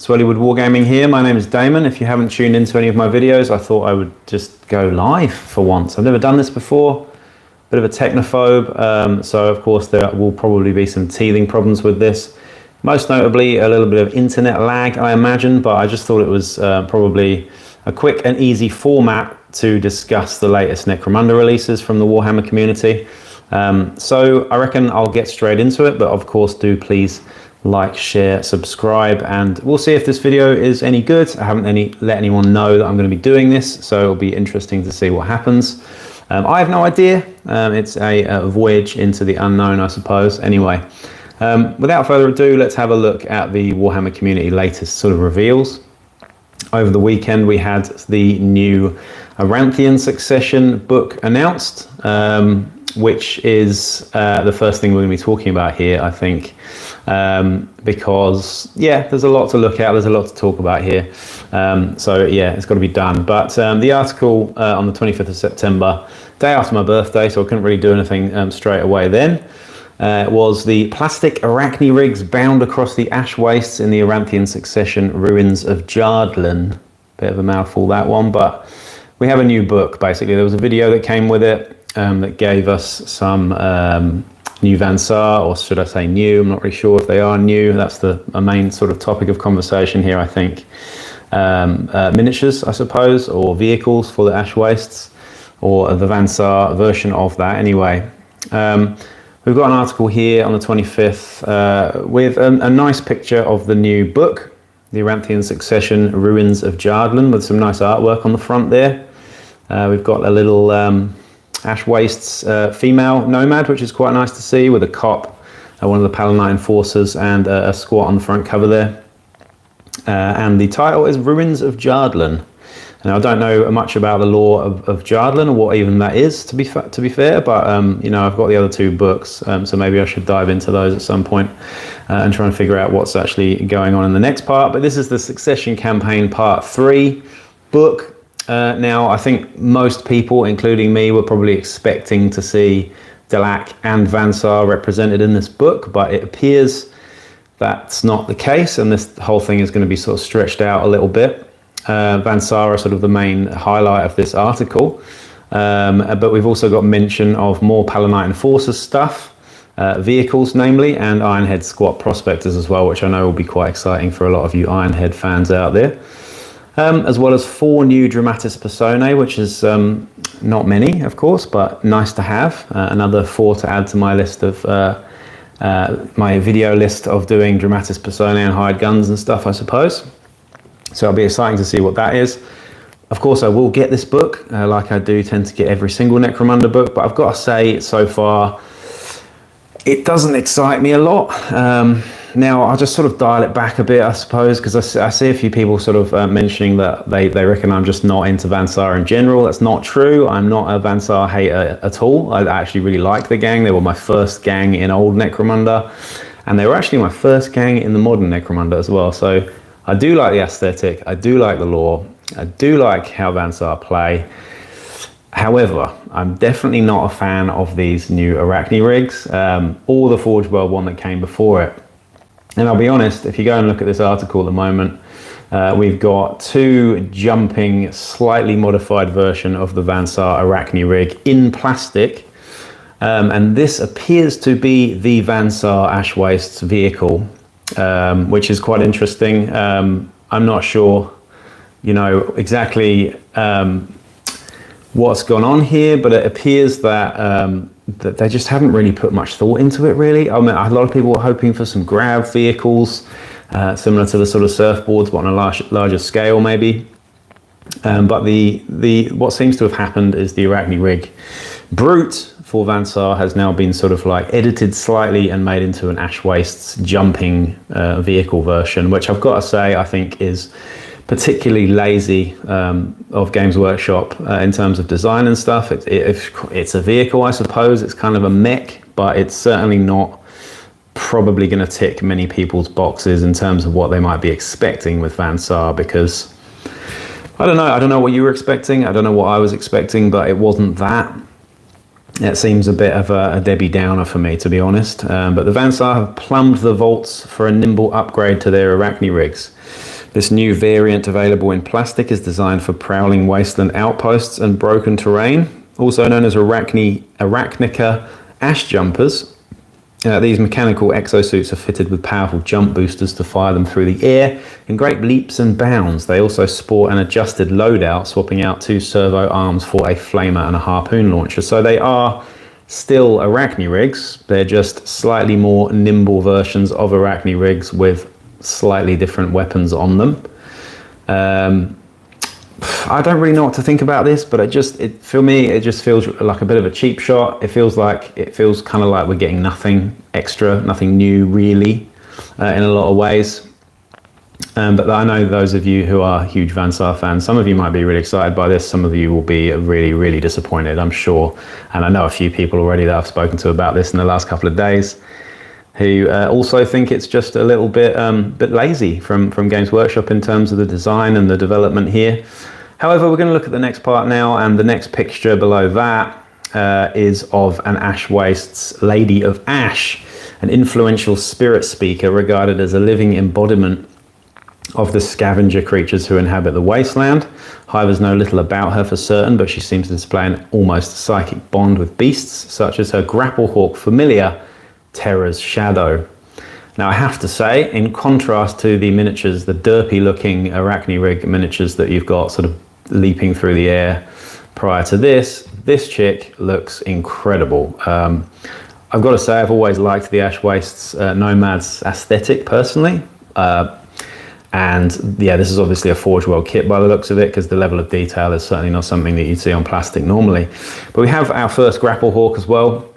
It's Wellywood Wargaming here. My name is Damon. If you haven't tuned into any of my videos, I thought I would just go live for once. I've never done this before, bit of a technophobe, so of course there will probably be some teething problems with this. Most notably, a little bit of internet lag, I imagine, but I just thought it was probably a quick and easy format to discuss the latest Necromunda releases from the Warhammer community. So I reckon I'll get straight into it, but of course do please like, share, subscribe, and we'll see if this video is any good. I haven't let anyone know that I'm going to be doing this, so it'll be interesting to see what happens. I have no idea. It's a voyage into the unknown, I suppose. Anyway, without further ado, let's have a look at the Warhammer community latest sort of reveals. Over the weekend, we had the new Arachne Succession book announced, which is the first thing we're going to be talking about here, I think, because, yeah, there's a lot to look at, there's a lot to talk about here, so yeah, it's got to be done. But the article on the 25th of September, day after my birthday, so I couldn't really do anything straight away then, was the plastic Arachne Rigs bound across the ash wastes in the Arachne Succession ruins of Jarlin. Bit of a mouthful, that one, but we have a new book, basically. There was a video that came with it that gave us some new Vansar, or should I say new? I'm not really sure if they are new. That's the main sort of topic of conversation here, I think. Miniatures, I suppose, or vehicles for the ash wastes, or the Vansar version of that anyway. We've got an article here on the 25th with a nice picture of the new book, the Arachne Succession Ruins of Jarlin, with some nice artwork on the front there. We've got a little ash wastes female nomad, which is quite nice to see, with a cop, one of the Paladin enforcers, and a squat on the front cover there. And the title is Ruins of Jarlin. Now, I don't know much about the lore of Jarlin, or what even that is, to be fair, but you know, I've got the other two books, so maybe I should dive into those at some point and try and figure out what's actually going on in the next part. But this is the Succession Campaign Part 3 book. Now, I think most people, including me, were probably expecting to see Delac and Vansar represented in this book, but it appears that's not the case, and this whole thing is going to be sort of stretched out a little bit. Vansar are sort of the main highlight of this article, but we've also got mention of more Paladin Enforcers stuff, vehicles namely, and Ironhead Squat Prospectors as well, which I know will be quite exciting for a lot of you Ironhead fans out there. As well as 4 new Dramatis Personae, which is not many, of course, but nice to have. Another 4 to add to my list of my video list of doing Dramatis Personae and hired guns and stuff, I suppose. So it'll be exciting to see what that is. Of course, I will get this book, like I do tend to get every single Necromunda book, but I've got to say, so far, it doesn't excite me a lot. Now, I'll just sort of dial it back a bit, I suppose, because I see a few people sort of mentioning that they reckon I'm just not into Vansar in general. That's not true. I'm not a Vansar hater at all. I actually really like the gang. They were my first gang in old Necromunda, and they were actually my first gang in the modern Necromunda as well. So I do like the aesthetic. I do like the lore. I do like how Vansar play. However, I'm definitely not a fan of these new Arachne Rigs, or the Forge World one that came before it. And I'll be honest, if you go and look at this article at the moment, we've got 2 jumping, slightly modified version of the Vansar Arachne Rig in plastic. And this appears to be the Vansar Ash Wastes vehicle, which is quite interesting. I'm not sure, you know, exactly what's gone on here, but it appears that that they just haven't really put much thought into it, really. I mean, a lot of people were hoping for some grab vehicles, similar to the sort of surfboards, but on a larger scale, maybe. But what seems to have happened is the Arachne Rig Brute for Vansar has now been sort of like edited slightly and made into an Ash Wastes jumping vehicle version, which I've got to say I think is particularly lazy of Games Workshop in terms of design and stuff. It's a vehicle, I suppose. It's kind of a mech, but it's certainly not probably going to tick many people's boxes in terms of what they might be expecting with Vansar, because I don't know what you were expecting. I don't know what I was expecting, but it wasn't that. It seems a bit of a Debbie Downer for me, to be honest. But the Vansar have plumbed the vaults for a nimble upgrade to their Arachne Rigs. This new variant available in plastic is designed for prowling wasteland outposts and broken terrain, also known as Arachnica ash jumpers. These mechanical exosuits are fitted with powerful jump boosters to fire them through the air in great leaps and bounds. They also sport an adjusted loadout, swapping out 2 servo arms for a flamer and a harpoon launcher. So they are still Arachne Rigs. They're just slightly more nimble versions of Arachne Rigs with slightly different weapons on them. I don't really know what to think about this, but for me, it just feels like a bit of a cheap shot. It feels kind of like we're getting nothing extra, nothing new really, in a lot of ways. But I know those of you who are huge Vansar fans, some of you might be really excited by this. Some of you will be really, really disappointed, I'm sure. And I know a few people already that I've spoken to about this in the last couple of days, who also think it's just a little bit lazy from Games Workshop in terms of the design and the development here. However, we're going to look at the next part now, and the next picture below that is of an Ash Waste's Lady of Ash, an influential spirit speaker regarded as a living embodiment of the scavenger creatures who inhabit the wasteland. Hivers know little about her for certain, but she seems to display an almost psychic bond with beasts, such as her grapplehawk familiar, Terror's Shadow. Now, I have to say, in contrast to the miniatures, the derpy looking Arachne Rig miniatures that you've got sort of leaping through the air prior to this chick looks incredible. I've got to say, I've always liked the Ash Waste's Nomads aesthetic personally. And yeah, this is obviously a Forge World kit by the looks of it, because the level of detail is certainly not something that you'd see on plastic normally. But we have our first Grapplehawk as well.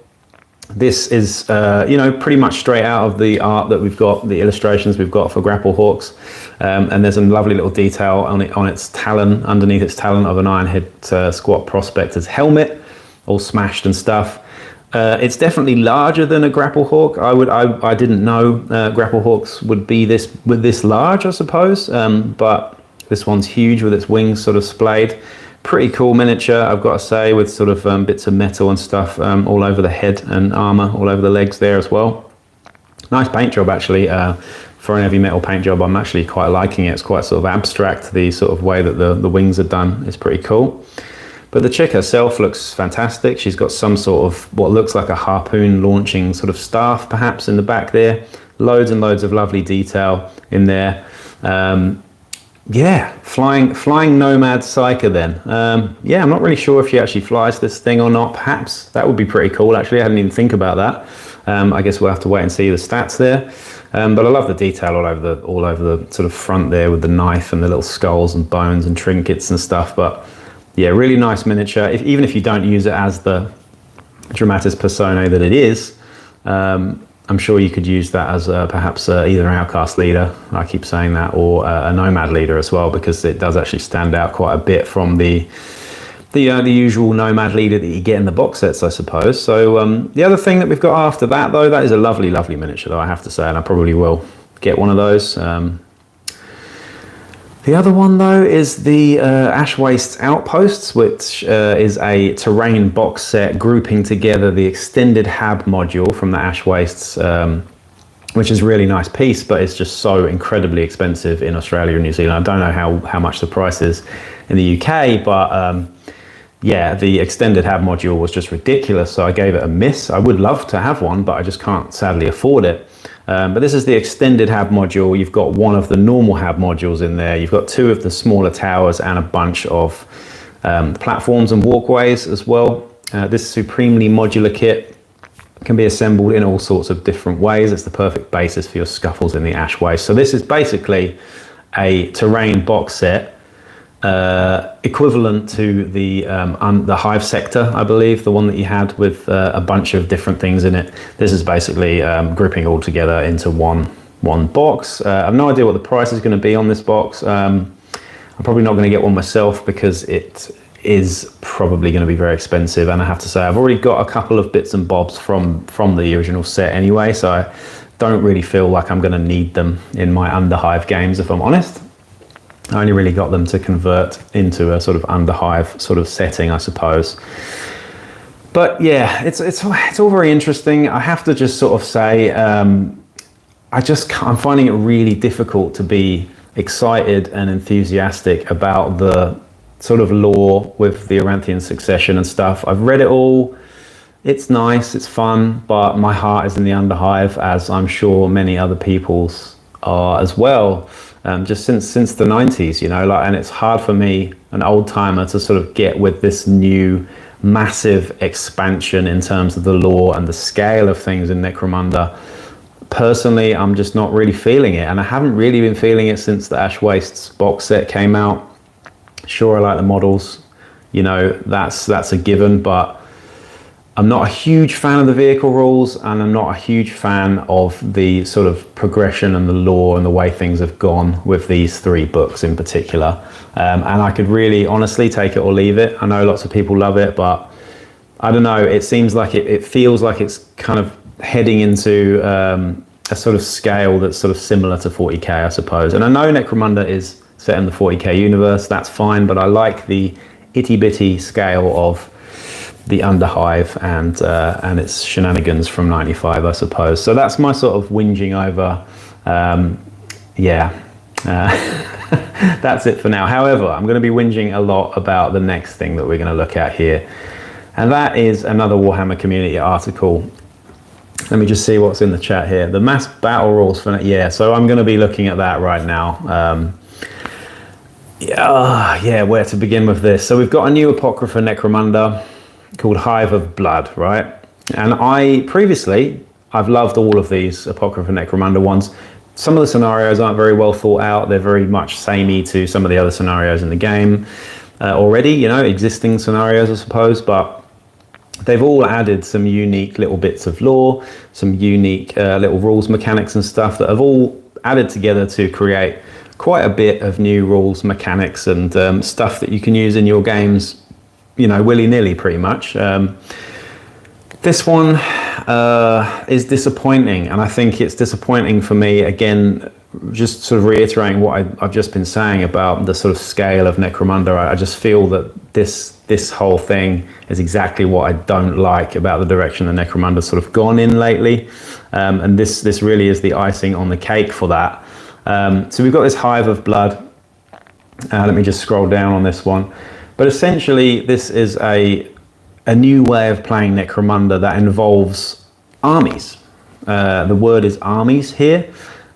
This is, pretty much straight out of the art that we've got, the illustrations we've got for Grapplehawks. And there's a lovely little detail on its talon, underneath its talon, of an Ironhead Squat Prospector's helmet, all smashed and stuff. It's definitely larger than a Grapplehawk. I didn't know Grapplehawks would be this large, I suppose. But this one's huge with its wings sort of splayed. Pretty cool miniature, I've got to say, with sort of bits of metal and stuff all over the head, and armor all over the legs there as well. Nice paint job, actually. For an heavy metal paint job, I'm actually quite liking it. It's quite sort of abstract, the sort of way that the wings are done is pretty cool. But the chick herself looks fantastic. She's got some sort of what looks like a harpoon launching sort of staff perhaps in the back there. Loads and loads of lovely detail in there. Yeah, flying Nomad Psyker then. Yeah, I'm not really sure if she actually flies this thing or not. Perhaps that would be pretty cool, actually. I didn't even think about that. I guess we'll have to wait and see the stats there. But I love the detail all over the sort of front there, with the knife and the little skulls and bones and trinkets and stuff. But yeah, really nice miniature. Even if you don't use it as the dramatis personae that it is, I'm sure you could use that as perhaps either an outcast leader, I keep saying that, or a nomad leader as well, because it does actually stand out quite a bit from the usual nomad leader that you get in the box sets, I suppose. So the other thing that we've got after that, though, that is a lovely, lovely miniature, though, I have to say, and I probably will get one of those. The other one, though, is the Ash Waste Outposts, which is a terrain box set grouping together the extended HAB module from the Ash Wastes, which is a really nice piece, but it's just so incredibly expensive in Australia and New Zealand. I don't know how much the price is in the UK, but yeah, the extended HAB module was just ridiculous, so I gave it a miss. I would love to have one, but I just can't sadly afford it. But this is the extended HAB module. You've got one of the normal HAB modules in there. You've got 2 of the smaller towers and a bunch of platforms and walkways as well. This supremely modular kit can be assembled in all sorts of different ways. It's the perfect basis for your scuffles in the Ash Waste. So this is basically a terrain box set equivalent to the Hive sector, I believe, the one that you had with a bunch of different things in it. This is basically grouping all together into one box. I have no idea what the price is going to be on this box. I'm probably not going to get one myself because it is probably going to be very expensive, and I have to say I've already got a couple of bits and bobs from the original set anyway, so I don't really feel like I'm going to need them in my Underhive games, if I'm honest. I only really got them to convert into a sort of Underhive sort of setting, I suppose. But yeah, it's all very interesting. I have to just sort of say, I'm finding it really difficult to be excited and enthusiastic about the sort of lore with the Aranthian succession and stuff. I've read it all. It's nice, it's fun, but my heart is in the Underhive, as I'm sure many other people's are as well. Just since the 90s, you know, like, and it's hard for me, an old timer, to sort of get with this new massive expansion in terms of the lore and the scale of things in Necromunda. Personally, I'm just not really feeling it, and I haven't really been feeling it since the Ash Wastes box set came out. Sure, I like the models, you know, that's a given, but I'm not a huge fan of the vehicle rules, and I'm not a huge fan of the sort of progression and the lore and the way things have gone with these 3 books in particular. And I could really honestly take it or leave it. I know lots of people love it, but I don't know, it seems like it feels like it's kind of heading into a sort of scale that's sort of similar to 40k, I suppose. And I know Necromunda is set in the 40k universe, that's fine, but I like the itty bitty scale of the Underhive and its shenanigans from 95, I suppose. So that's my sort of whinging over. That's it for now. However, I'm going to be whinging a lot about the next thing that we're going to look at here, and that is another Warhammer community article. Let me just see what's in the chat here. The mass battle rules for, so I'm going to be looking at that right now. Where to begin with this? So we've got a new Apocrypha Necromunda called Hive of Blood, right? And I've loved all of these Apocrypha Necromunda ones. Some of the scenarios aren't very well thought out. They're very much samey to some of the other scenarios in the game already, you know, existing scenarios, I suppose, but they've all added some unique little bits of lore, some unique little rules, mechanics and stuff that have all added together to create quite a bit of new rules, mechanics and stuff that you can use in your games, you know, willy-nilly pretty much. This one is disappointing, and I think it's disappointing for me, again, just sort of reiterating what I've just been saying about the sort of scale of Necromunda. I just feel that this whole thing is exactly what I don't like about the direction the Necromunda's sort of gone in lately, and this really is the icing on the cake for that. So we've got this Hive of Blood. Let me just scroll down on this one. But essentially, this is a new way of playing Necromunda that involves armies. The word is armies here,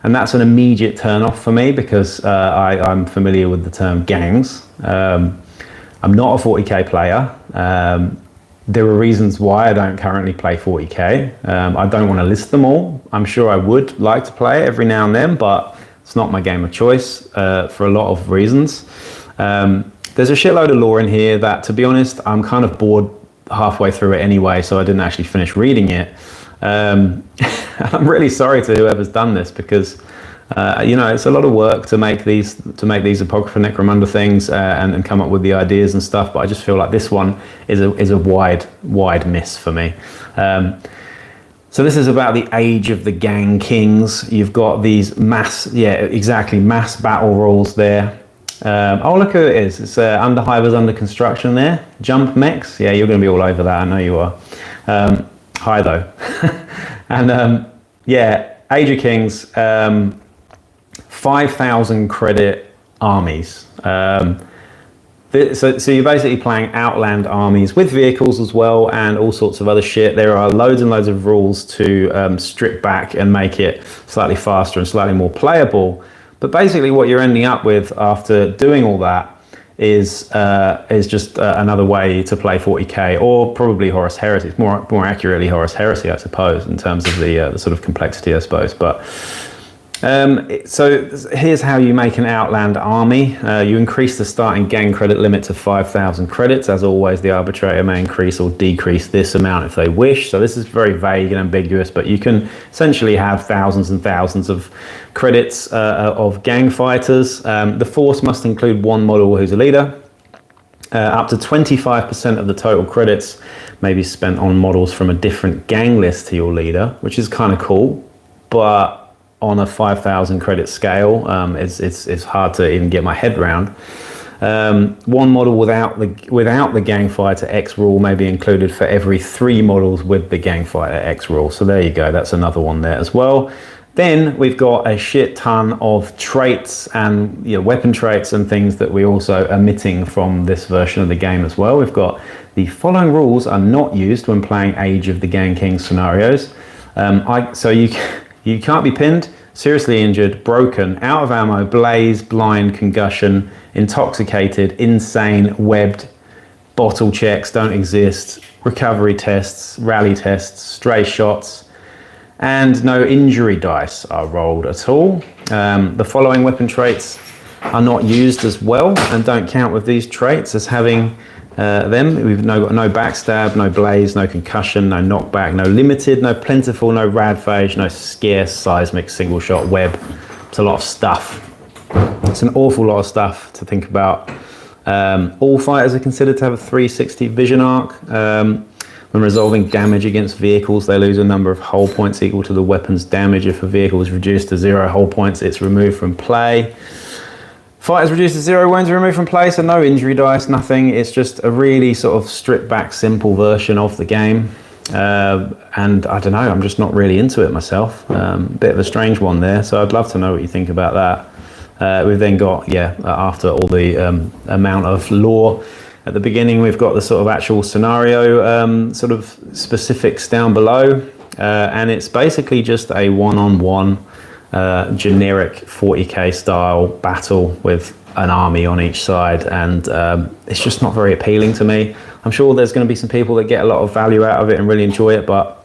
and that's an immediate turn-off for me because I'm familiar with the term gangs. I'm not a 40k player. There are reasons why I don't currently play 40k. I don't want to list them all. I'm sure I would like to play it every now and then, but it's not my game of choice for a lot of reasons. There's a shitload of lore in here that, to be honest, I'm kind of bored halfway through it anyway, so I didn't actually finish reading it. I'm really sorry to whoever's done this because, you know, it's a lot of work to make these Apocrypha Necromunda things and come up with the ideas and stuff, but I just feel like this one is a wide miss for me. So this is about the age of the gang kings. You've got these mass battle rules there. Oh, look who it is. It's Underhivers under construction there. Jump mechs. Yeah, you're going to be all over that. I know you are. Hi, though. And Age of Kings, 5,000 credit armies. So you're basically playing outland armies with vehicles as well and all sorts of other shit. There are loads and loads of rules to strip back and make it slightly faster and slightly more playable. But basically what you're ending up with after doing all that is just another way to play 40k, or probably Horus Heresy. It's more accurately Horus Heresy, I suppose, in terms of the sort of complexity, I suppose. But so here's how you make an outland army. You increase the starting gang credit limit to 5,000 credits. As always, the arbitrator may increase or decrease this amount if they wish. So this is very vague and ambiguous, but you can essentially have thousands and thousands of credits of gang fighters. The force must include one model who's a leader. Up to 25% of the total credits may be spent on models from a different gang list to your leader, which is kind of cool, but on a 5,000 credit scale, it's hard to even get my head around. One model without the gang fighter X rule may be included for every 3 models with the gang fighter X rule. So there you go, that's another one there as well. Then we've got a shit ton of traits and weapon traits and things that we also are omitting from this version of the game as well. We've got the following rules are not used when playing Age of the Gang King scenarios. So you can't be pinned, seriously injured, broken, out of ammo, blaze, blind, concussion, intoxicated, insane, webbed, bottle checks don't exist, recovery tests, rally tests, stray shots, and no injury dice are rolled at all. The following weapon traits are not used as well and don't count with these traits as having them. We've got no backstab, no blaze, no concussion, no knockback, no limited, no plentiful, no radphage, no scarce, seismic, single shot, web. It's a lot of stuff. It's an awful lot of stuff to think about. All fighters are considered to have a 360 vision arc. When resolving damage against vehicles, they lose a number of hull points equal to the weapon's damage. If a vehicle is reduced to 0 hull points, it's removed from play. Fighters reduced to 0 wounds are removed from play, so no injury dice, nothing. It's just a really sort of stripped back, simple version of the game. And I don't know, I'm just not really into it myself. Bit of a strange one there, so I'd love to know what you think about that. We've then got, after all the amount of lore, at the beginning we've got the sort of actual scenario sort of specifics down below, and it's basically just a one-on-one generic 40k style battle with an army on each side, and it's just not very appealing to me. I'm sure there's going to be some people that get a lot of value out of it and really enjoy it, but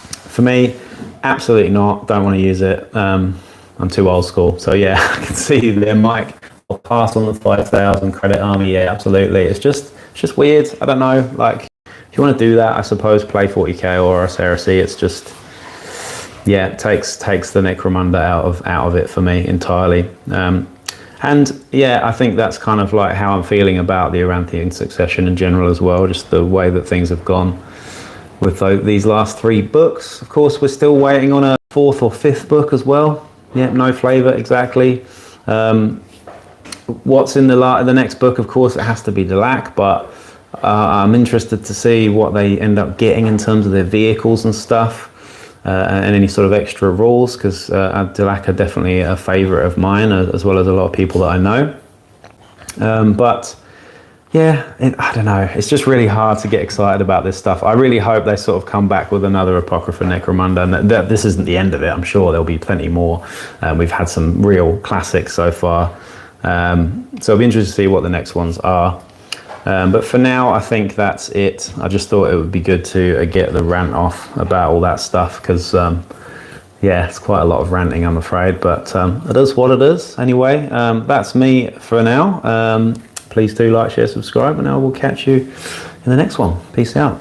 for me, absolutely not. Don't want to use it. I'm too old school. So yeah, I can see you there, Mike. I'll pass on the 5,000 credit army. Yeah, absolutely. It's just weird. I don't know. Like, if you want to do that, I suppose play 40k or a Heresy. It's just, yeah, it takes the Necromunda out of it for me entirely. And yeah, I think that's kind of like how I'm feeling about the Arachne Succession in general as well. Just the way that things have gone with these last 3 books. Of course, we're still waiting on a 4th or 5th book as well. Yeah, no flavour exactly. What's in the next book? Of course, it has to be Delac, but I'm interested to see what they end up getting in terms of their vehicles and stuff, and any sort of extra rules, because Delac are definitely a favourite of mine, as well as a lot of people that I know. But yeah, I don't know. It's just really hard to get excited about this stuff. I really hope they sort of come back with another Apocrypha Necromunda, and that this isn't the end of it. I'm sure there'll be plenty more. We've had some real classics so far. So it'll be interesting to see what the next ones are. But for now, I think that's it. I just thought it would be good to get the rant off about all that stuff, because yeah, it's quite a lot of ranting, I'm afraid, but it is what it is. Anyway, that's me for now. Please do like, share, subscribe, and I will catch you in the next one. Peace out.